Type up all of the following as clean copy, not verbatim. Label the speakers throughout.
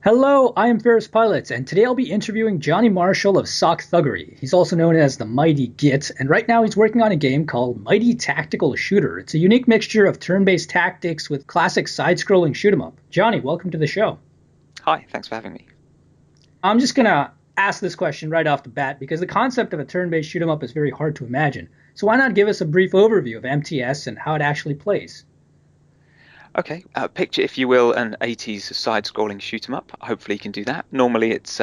Speaker 1: Hello, I am FerrousPilot, and today I'll be interviewing Johnny Marshall of Thuggery. He's also known as the Mighty Git, and right now he's working on a game called Mighty Tactical Shooter. It's a unique mixture of turn-based tactics with classic side-scrolling shoot-'em-up. Johnny, welcome to the show.
Speaker 2: Hi, thanks for having me.
Speaker 1: I'm just going to ask this question right off the bat because the concept of a turn-based shoot-'em-up is very hard to imagine. So why not give us a brief overview of MTS and how it actually plays?
Speaker 2: Okay, picture, if you will, an 80s side-scrolling shoot-'em-up. Hopefully you can do that. Normally it's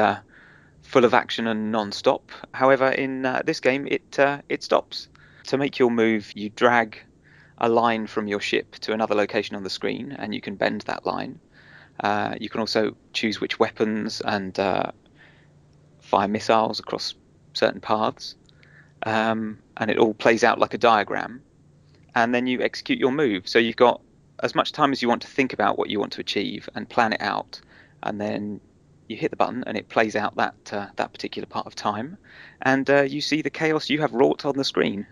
Speaker 2: full of action and non-stop. However, in this game, it stops. To make your move, you drag a line from your ship to another location on the screen, and you can bend that line. You can also choose which weapons and fire missiles across certain paths. And it all plays out like a diagram. And then you execute your move. So you've got as much time as you want to think about what you want to achieve and plan it out, and then you hit the button and it plays out that particular part of time, and you see the chaos you have wrought on the screen,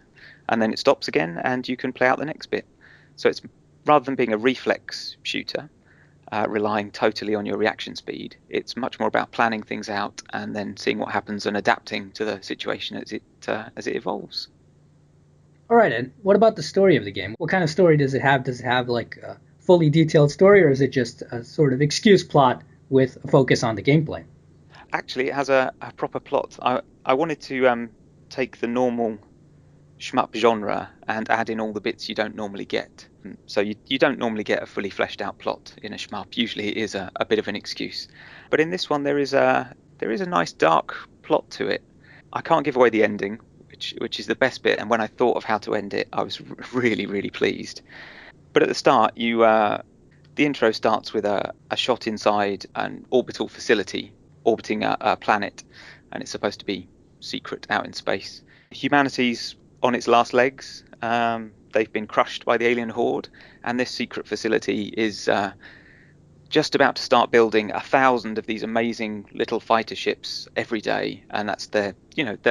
Speaker 2: and then it stops again and you can play out the next bit. So it's, rather than being a reflex shooter relying totally on your reaction speed, it's much more about planning things out and then seeing what happens and adapting to the situation as it evolves.
Speaker 1: All right, and what about the story of the game? What kind of story does it have? Does it have like a fully detailed story, or is it just a sort of excuse plot with a focus on the gameplay?
Speaker 2: Actually, it has a proper plot. I wanted to take the normal shmup genre and add in all the bits you don't normally get. So you don't normally get a fully fleshed out plot in a shmup. Usually it is a bit of an excuse. But in this one there is a nice dark plot to it. I can't give away the ending, which is the best bit, and when I thought of how to end it, I was really, really pleased. But at the start, the intro starts with a shot inside an orbital facility orbiting a planet, and it's supposed to be secret out in space. Humanity's on its last legs. They've been crushed by the alien horde, and this secret facility is just about to start building 1,000 of these amazing little fighter ships every day, and that's their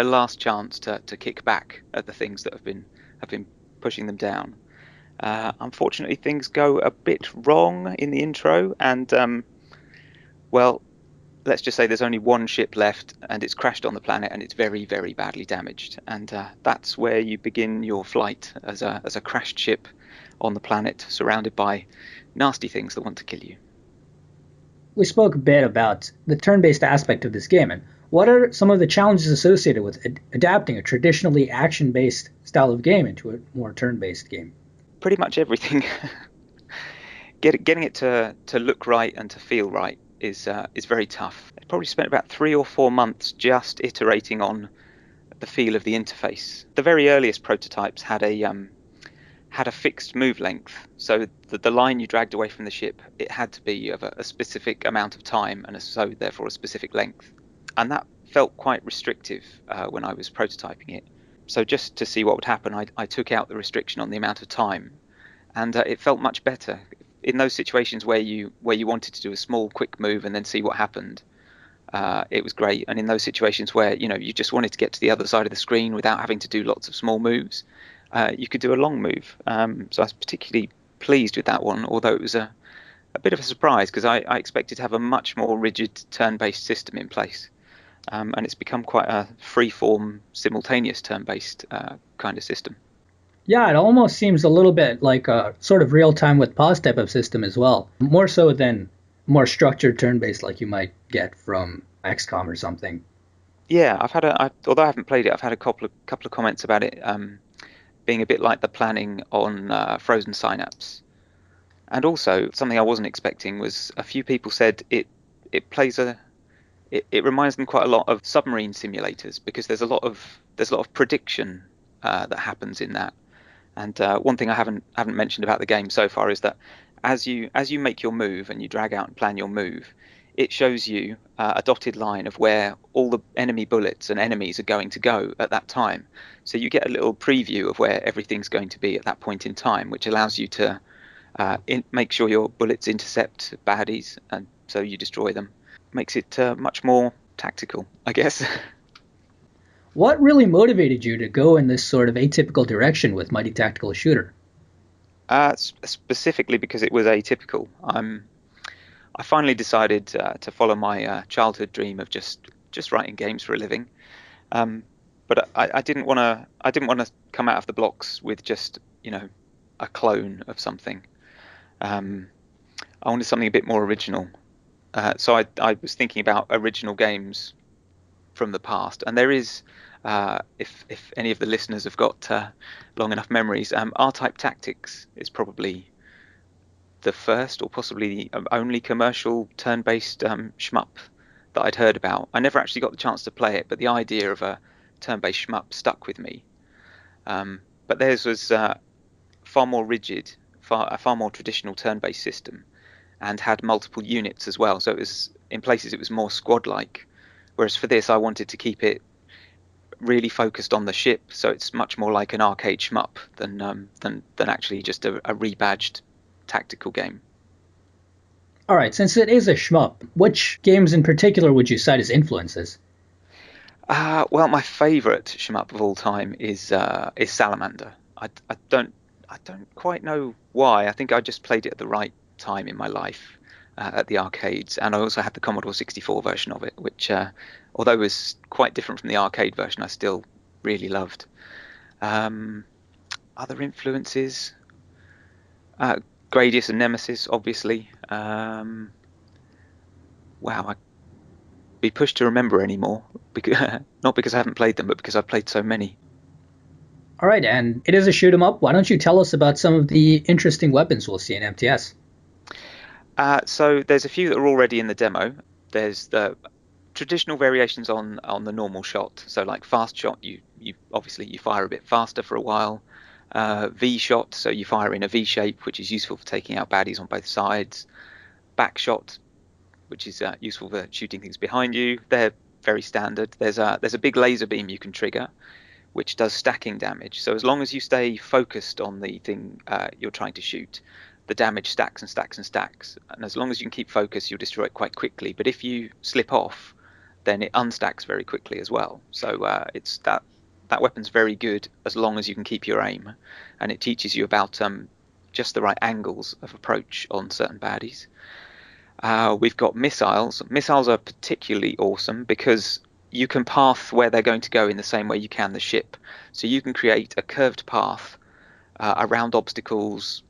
Speaker 2: last chance to kick back at the things that have been pushing them down. Unfortunately, things go a bit wrong in the intro, and well, let's just say there's only one ship left, and it's crashed on the planet, and it's very, very badly damaged. And that's where you begin your flight as a crashed ship on the planet, surrounded by nasty things that want to kill you.
Speaker 1: We spoke a bit about the turn-based aspect of this game, and what are some of the challenges associated with adapting a traditionally action-based style of game into a more turn-based game?
Speaker 2: Pretty much everything. Getting it to look right and to feel right is very tough. I probably spent about 3 or 4 months just iterating on the feel of the interface. The very earliest prototypes had a fixed move length, so the line you dragged away from the ship, it had to be of a specific amount of time, and so therefore a specific length, and that felt quite restrictive when I was prototyping it. So just to see what would happen, I took out the restriction on the amount of time, and it felt much better in those situations where you wanted to do a small quick move and then see what happened. It was great, and in those situations where you just wanted to get to the other side of the screen without having to do lots of small moves, you could do a long move. So I was particularly pleased with that one, although it was a bit of a surprise because I expected to have a much more rigid turn-based system in place. And it's become quite a free-form, simultaneous turn-based kind of system.
Speaker 1: Yeah, it almost seems a little bit like a sort of real-time with pause type of system as well, more so than more structured turn-based like you might get from XCOM or something.
Speaker 2: Yeah, although I haven't played it, I've had a couple of comments about it being a bit like the planning on Frozen Synapse. And also, something I wasn't expecting was a few people said it reminds them quite a lot of submarine simulators because there's a lot of prediction that happens in that. And one thing I haven't mentioned about the game so far is that as you make your move and you drag out and plan your move, it shows you a dotted line of where all the enemy bullets and enemies are going to go at that time. So you get a little preview of where everything's going to be at that point in time, which allows you to make sure your bullets intercept baddies, and so you destroy them. Makes it much more tactical, I guess.
Speaker 1: What really motivated you to go in this sort of atypical direction with Mighty Tactical Shooter?
Speaker 2: Specifically because it was atypical. I finally decided to follow my childhood dream of just writing games for a living. Um, but I didn't want to. I didn't want to come out of the blocks with just a clone of something. Um, I wanted something a bit more original. So I was thinking about original games from the past, and there is, if any of the listeners have got long enough memories, R-Type Tactics is probably the first or possibly the only commercial turn-based shmup that I'd heard about. I never actually got the chance to play it, but the idea of a turn-based shmup stuck with me. But theirs was far more rigid, a far more traditional turn-based system, and had multiple units as well. So it was, in places it was more squad-like. Whereas for this, I wanted to keep it really focused on the ship, so it's much more like an arcade shmup than actually just a rebadged tactical game.
Speaker 1: All right, since it is a shmup, which games in particular would you cite as influences?
Speaker 2: Well, my favourite shmup of all time is Salamander. I don't quite know why. I think I just played it at the right time in my life at the arcades, and I also had the Commodore 64 version of it, which, although it was quite different from the arcade version, I still really loved. Um, Other influences, uh, Gradius and Nemesis, obviously. Wow, I'd be pushed to remember anymore, because, not because I haven't played them, but because I've played so many.
Speaker 1: All right, and it is a shoot 'em up. Why don't you tell us about some of the interesting weapons we'll see in MTS?
Speaker 2: So there's a few that are already in the demo. There's the traditional variations on the normal shot. So like fast shot, you obviously you fire a bit faster for a while. V shot, so you fire in a V shape, which is useful for taking out baddies on both sides. Back shot, which is useful for shooting things behind you. They're very standard. There's a big laser beam you can trigger, which does stacking damage. So as long as you stay focused on the thing you're trying to shoot, the damage stacks and stacks and stacks. And as long as you can keep focus, you'll destroy it quite quickly. But if you slip off, then it unstacks very quickly as well. So it's that weapon's very good as long as you can keep your aim, and it teaches you about just the right angles of approach on certain baddies. We've got missiles. Missiles are particularly awesome because you can path where they're going to go in the same way you can the ship. So you can create a curved path around obstacles,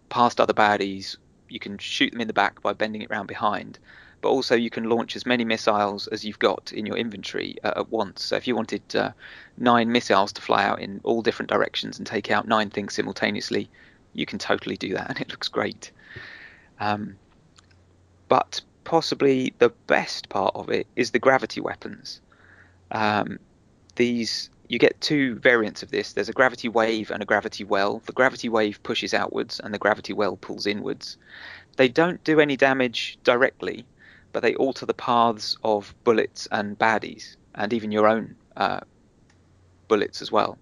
Speaker 2: past other baddies. You can shoot them in the back by bending it round behind, but also you can launch as many missiles as you've got in your inventory at once. So if you wanted 9 missiles to fly out in all different directions and take out 9 things simultaneously, you can totally do that, and it looks great. But possibly the best part of it is the gravity weapons. These you get 2 variants of this. There's a gravity wave and a gravity well. The gravity wave pushes outwards and the gravity well pulls inwards. They don't do any damage directly, but they alter the paths of bullets and baddies, and even your own bullets as well.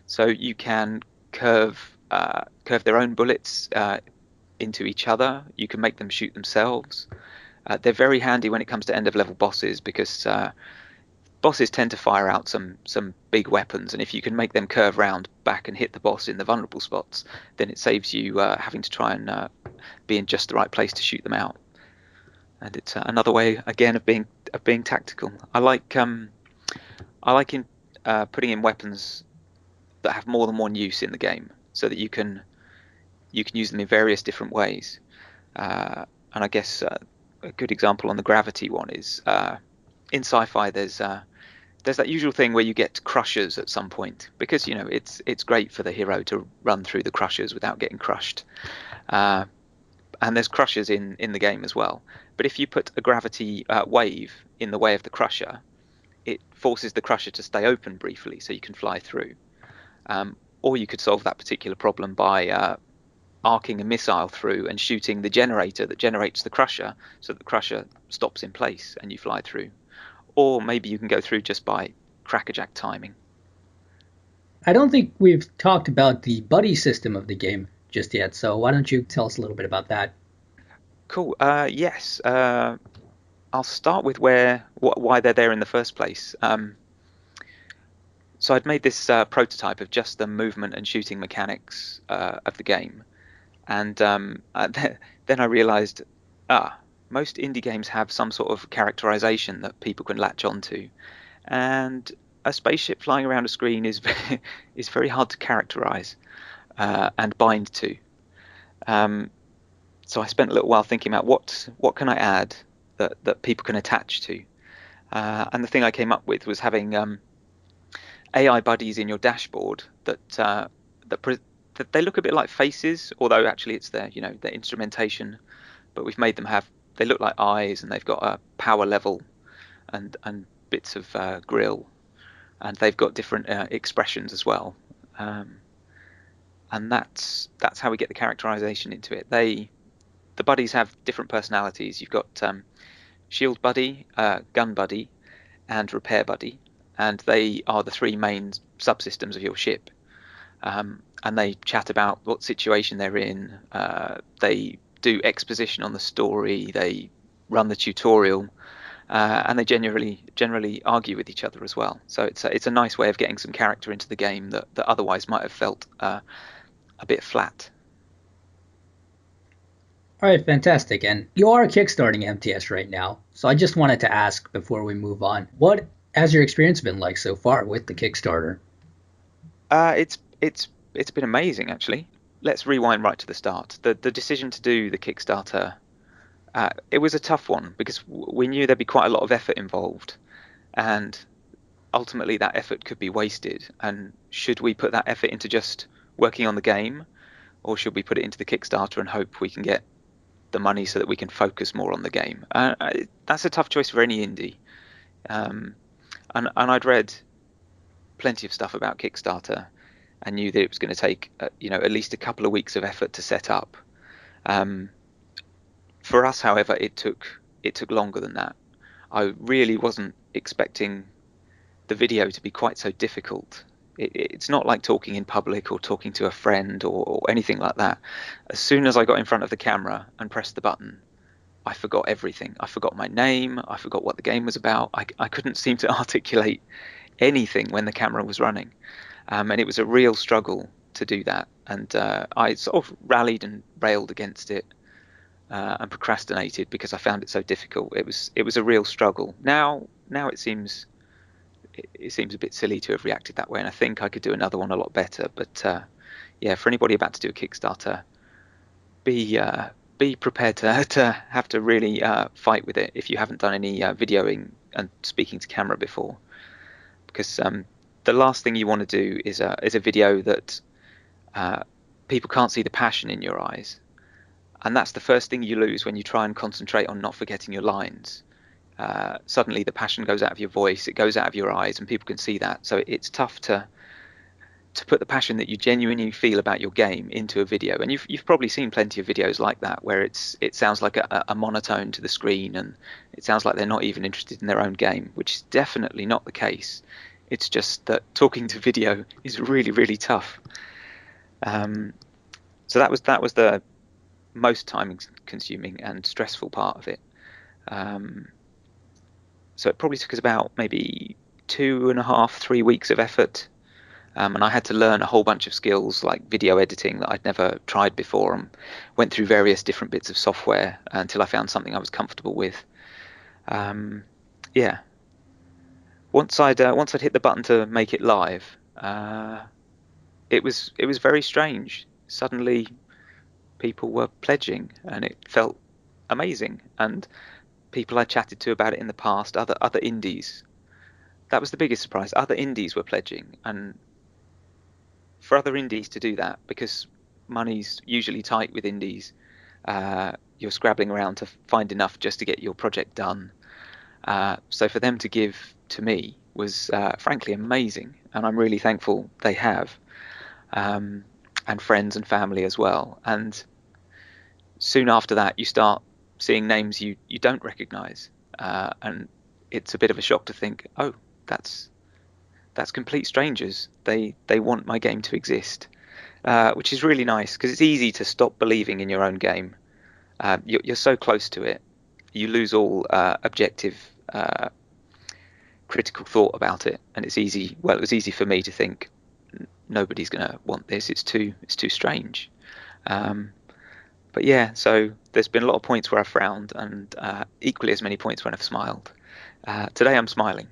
Speaker 2: So you can curve their own bullets into each other. You can make them shoot themselves. They're very handy when it comes to end of level bosses, because bosses tend to fire out some big weapons, and if you can make them curve round back and hit the boss in the vulnerable spots, then it saves you having to try and be in just the right place to shoot them out. And it's another way again of being tactical. I like putting in weapons that have more than one use in the game, so that you can use them in various different ways. And I guess a good example on the gravity one is in sci-fi. There's that usual thing where you get crushers at some point, because it's great for the hero to run through the crushers without getting crushed. And there's crushers in the game as well. But if you put a gravity wave in the way of the crusher, it forces the crusher to stay open briefly so you can fly through. Or you could solve that particular problem by arcing a missile through and shooting the generator that generates the crusher, so that the crusher stops in place and you fly through. Or maybe you can go through just by crackerjack timing.
Speaker 1: I don't think we've talked about the buddy system of the game just yet, so why don't you tell us a little bit about that?
Speaker 2: Cool. Yes. I'll start with why they're there in the first place. So I'd made this prototype of just the movement and shooting mechanics of the game, and then I realised Most indie games have some sort of characterization that people can latch onto, and a spaceship flying around a screen is is very hard to characterize and bind to. Um, so I spent a little while thinking about what can I add that people can attach to, and the thing I came up with was having AI buddies in your dashboard that they look a bit like faces, although actually it's their instrumentation, but we've made them they look like eyes, and they've got a power level and bits of grill, and they've got different expressions as well. And that's how we get the characterization into it. The buddies have different personalities. You've got shield buddy, gun buddy, and repair buddy, and they are the three main subsystems of your ship. And they chat about what situation they're in. They do exposition on the story. They run the tutorial, and they generally argue with each other as well. So it's a nice way of getting some character into the game that otherwise might have felt a bit flat.
Speaker 1: All right, fantastic. And you are kickstarting MTS right now, so I just wanted to ask before we move on, what has your experience been like so far with the Kickstarter?
Speaker 2: It's been amazing, actually. Let's rewind right to the start. The decision to do the Kickstarter, it was a tough one because we knew there'd be quite a lot of effort involved, and ultimately that effort could be wasted. And should we put that effort into just working on the game, or should we put it into the Kickstarter and hope we can get the money so that we can focus more on the game? That's a tough choice for any indie. And I'd read plenty of stuff about Kickstarter and knew that it was going to take at least a couple of weeks of effort to set up. For us, however, it took longer than that. I really wasn't expecting the video to be quite so difficult. It's not like talking in public or talking to a friend or anything like that. As soon as I got in front of the camera and pressed the button, I forgot everything. I forgot my name. I forgot what the game was about. I couldn't seem to articulate anything when the camera was running. And it was a real struggle to do that. And I sort of rallied and railed against it and procrastinated because I found it so difficult. It was a real struggle. Now it seems a bit silly to have reacted that way, and I think I could do another one a lot better. But yeah, for anybody about to do a Kickstarter, be prepared to have to really fight with it if you haven't done any videoing and speaking to camera before, because the last thing you want to do is a video that people can't see the passion in your eyes, and that's the first thing you lose when you try and concentrate on not forgetting your lines. Suddenly the passion goes out of your voice, it goes out of your eyes, and people can see that. So it's tough to put the passion that you genuinely feel about your game into a video. And you've probably seen plenty of videos like that where it sounds like a monotone to the screen, and it sounds like they're not even interested in their own game, which is definitely not the case. It's just that talking to video is really, really tough. So that was the most time consuming and stressful part of it. So it probably took us about maybe 2.5, 3 weeks of effort. And I had to learn a whole bunch of skills like video editing that I'd never tried before, and went through various different bits of software until I found something I was comfortable with. Yeah. Once I'd hit the button to make it live, it was very strange. Suddenly people were pledging, and it felt amazing. And people I chatted to about it in the past, other indies, that was the biggest surprise. Other indies were pledging, and for other indies to do that, because money's usually tight with indies, you're scrabbling around to find enough just to get your project done. So for them to give to me was frankly amazing, and I'm really thankful they have, and friends and family as well. And soon after that, you start seeing names you don't recognize, and it's a bit of a shock to think, oh, that's complete strangers. They want my game to exist, which is really nice, because it's easy to stop believing in your own game. You're so close to it, you lose all objective critical thought about it, and it's easy. Well, it was easy for me to think nobody's going to want this. It's too strange. But But yeah, so there's been a lot of points where I've frowned, and equally as many points when I've smiled. Today I'm smiling.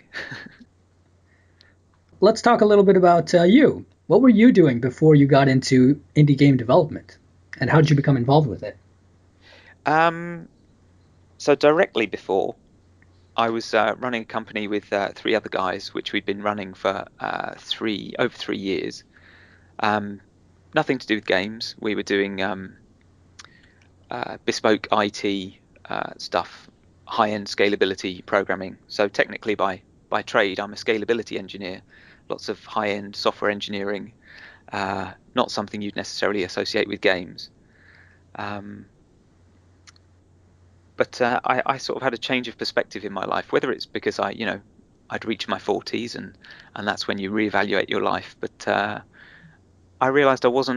Speaker 1: Let's talk a little bit about you. What were you doing before you got into indie game development, and how did you become involved with it?
Speaker 2: So directly before, I was running a company with three other guys, which we'd been running for over 3 years. Nothing to do with games. We were doing bespoke IT stuff, high-end scalability programming. So technically, by trade, I'm a scalability engineer. Lots of high-end software engineering, not something you'd necessarily associate with games. But I sort of had a change of perspective in my life, whether it's because I'd reached my 40s and that's when you reevaluate your life. But I realized I was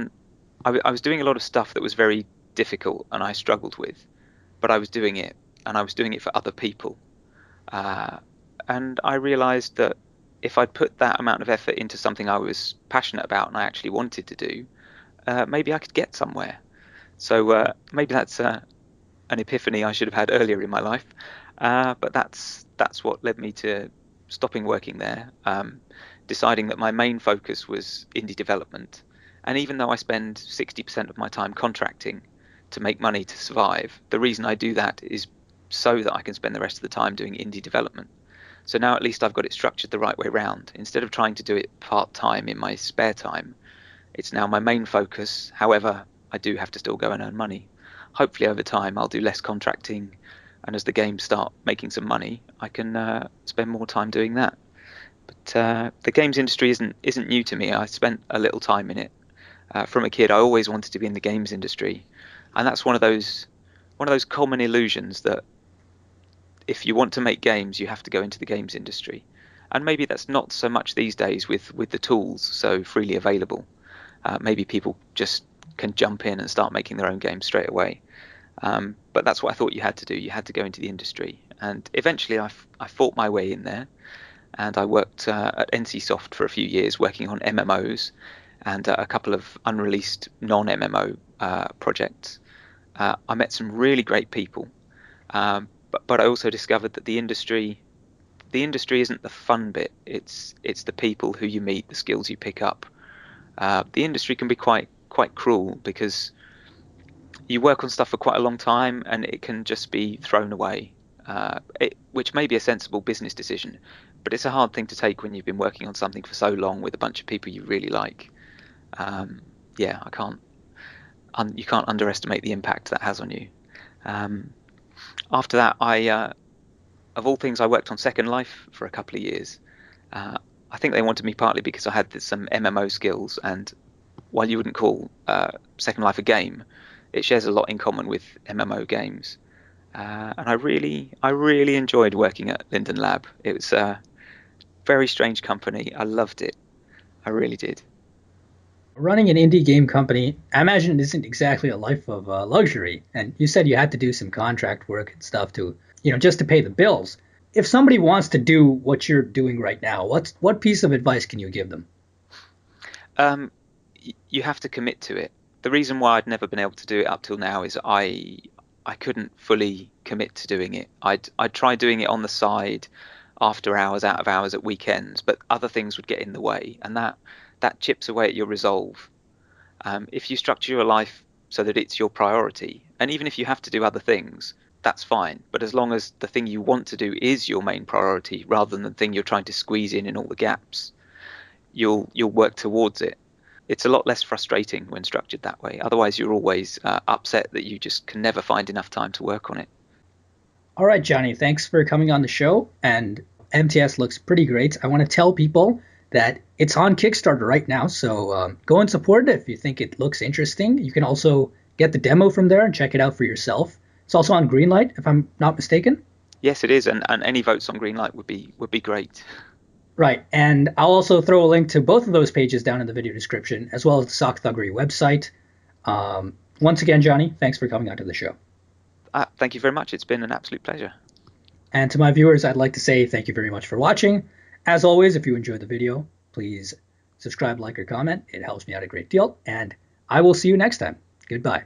Speaker 2: doing a lot of stuff that was very difficult and I struggled with, but I was doing it, and I was doing it for other people. And I realized that if I'd put that amount of effort into something I was passionate about and I actually wanted to do, maybe I could get somewhere. So maybe that's an epiphany I should have had earlier in my life. But that's what led me to stopping working there, deciding that my main focus was indie development. And even though I spend 60% of my time contracting to make money to survive, the reason I do that is so that I can spend the rest of the time doing indie development. So now at least I've got it structured the right way round. Instead of trying to do it part-time in my spare time, it's now my main focus. However, I do have to still go and earn money. Hopefully over time I'll do less contracting, and as the games start making some money, I can spend more time doing that. But the games industry isn't new to me. I spent a little time in it. From a kid, I always wanted to be in the games industry, and that's one of those common illusions that if you want to make games, you have to go into the games industry. And maybe that's not so much these days with the tools so freely available. Maybe people just can jump in and start making their own games straight away. But that's what I thought you had to do. You had to go into the industry. And eventually I fought my way in there, and I worked at NCSoft for a few years working on MMOs and a couple of unreleased non-MMO projects. I met some really great people, but I also discovered that the industry isn't the fun bit. It's the people who you meet, the skills you pick up. The industry can be quite cruel because you work on stuff for quite a long time and it can just be thrown away, which may be a sensible business decision, but it's a hard thing to take when you've been working on something for so long with a bunch of people you really like. Yeah, you can't underestimate the impact that has on you. After that, of all things, I worked on Second Life for a couple of years. I think they wanted me partly because I had some MMO skills, and while you wouldn't call Second Life a game, it shares a lot in common with MMO games. And I really enjoyed working at Linden Lab. It was a very strange company. I loved it. I really did.
Speaker 1: Running an indie game company, I imagine it isn't exactly a life of luxury. And you said you had to do some contract work and stuff to, just to pay the bills. If somebody wants to do what you're doing right now, what piece of advice can you give them?
Speaker 2: You have to commit to it. The reason why I'd never been able to do it up till now is I couldn't fully commit to doing it. I'd try doing it on the side, after hours, out of hours, at weekends, but other things would get in the way, and that chips away at your resolve. If you structure your life so that it's your priority, and even if you have to do other things, that's fine. But as long as the thing you want to do is your main priority, rather than the thing you're trying to squeeze in all the gaps, you'll work towards it. It's a lot less frustrating when structured that way. Otherwise, you're always upset that you just can never find enough time to work on it.
Speaker 1: All right, Johnny, thanks for coming on the show. And MTS looks pretty great. I want to tell people that it's on Kickstarter right now, so go and support it if you think it looks interesting. You can also get the demo from there and check it out for yourself. It's also on Greenlight, if I'm not mistaken.
Speaker 2: Yes, it is, and any votes on Greenlight would be great.
Speaker 1: Right, and I'll also throw a link to both of those pages down in the video description, as well as the Sock Thuggery website. Once again, Johnny, thanks for coming onto the show.
Speaker 2: Thank you very much. It's been an absolute pleasure.
Speaker 1: And to my viewers, I'd like to say thank you very much for watching. As always, if you enjoyed the video, please subscribe, like, or comment. It helps me out a great deal, and I will see you next time. Goodbye.